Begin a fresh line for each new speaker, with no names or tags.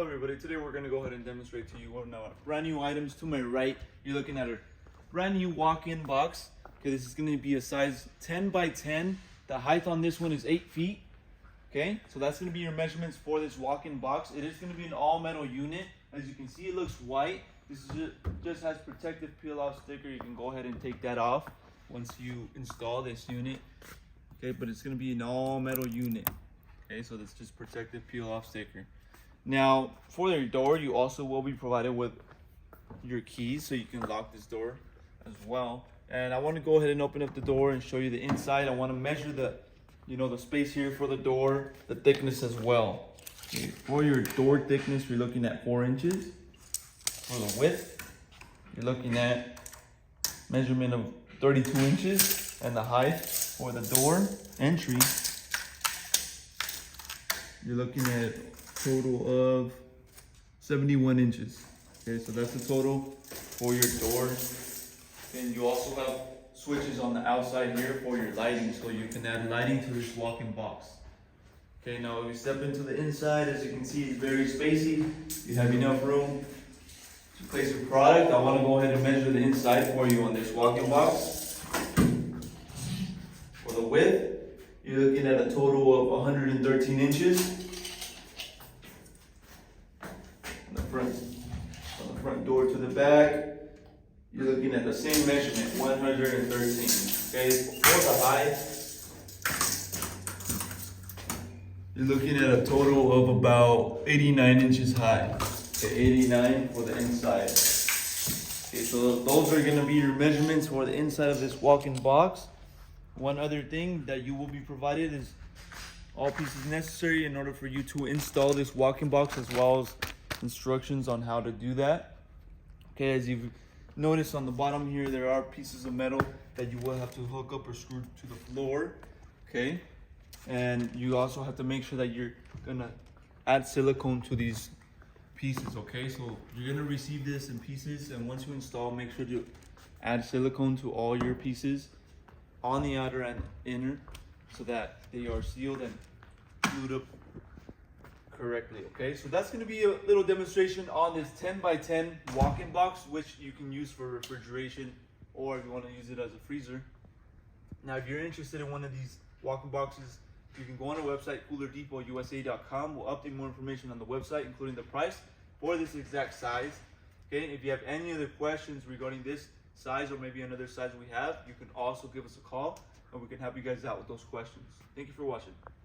Hello everybody, today we're going to go ahead and demonstrate to you one of our brand new items. To my right, you're looking at a brand new walk-in box. Okay, this is going to be a size 10 by 10. The height on this one is 8 feet. Okay, so that's going to be your measurements for this walk-in box. It is going to be an all-metal unit. As you can see, it looks white. This is just has protective peel-off sticker. You can go ahead and take that off once you install this unit. Okay, but it's going to be an all-metal unit. Okay, so that's just protective peel-off sticker. Now, for your door, you also will be provided with your keys, so you can lock this door as well. And I want to go ahead and open up the door and show you the inside. I want to measure the space here for the door, the thickness as well. Okay, for your door thickness, you're looking at 4 inches. For the width, you're looking at measurement of 32 inches, and the height for the door entry, you're looking at total of 71 inches. Okay, so that's the total for your door. And you also have switches on the outside here for your lighting, so you can add lighting to this walk-in box. Okay, now if you step into the inside, as you can see, it's very spacey. You have enough room to place your product. I want to go ahead and measure the inside for you on this walk-in box. For the width, you're looking at a total of 113 inches. From the front door to the back, you're looking at the same measurement, 113. Okay, for the height, you're looking at a total of about 89 inches high. Okay, 89 for the inside. Okay, so those are going to be your measurements for the inside of this walk-in box. One other thing that you will be provided is all pieces necessary in order for you to install this walk-in box, as well as instructions on how to do that. Okay, as you've noticed on the bottom here, there are pieces of metal that you will have to hook up or screw to the floor. Okay, and you also have to make sure that you're gonna add silicone to these pieces. Okay, so you're gonna receive this in pieces, and once you install, make sure to add silicone to all your pieces on the outer and inner, so that they are sealed and glued up correctly. Okay, so that's going to be a little demonstration on this 10 by 10 walk-in box, which you can use for refrigeration, or if you want to use it as a freezer. Now, if you're interested in one of these walk-in boxes, you can go on our website, coolerdepotUSA.com. We'll update more information on the website, including the price for this exact size. Okay, if you have any other questions regarding this size or maybe another size we have, you can also give us a call and we can help you guys out with those questions. Thank you for watching.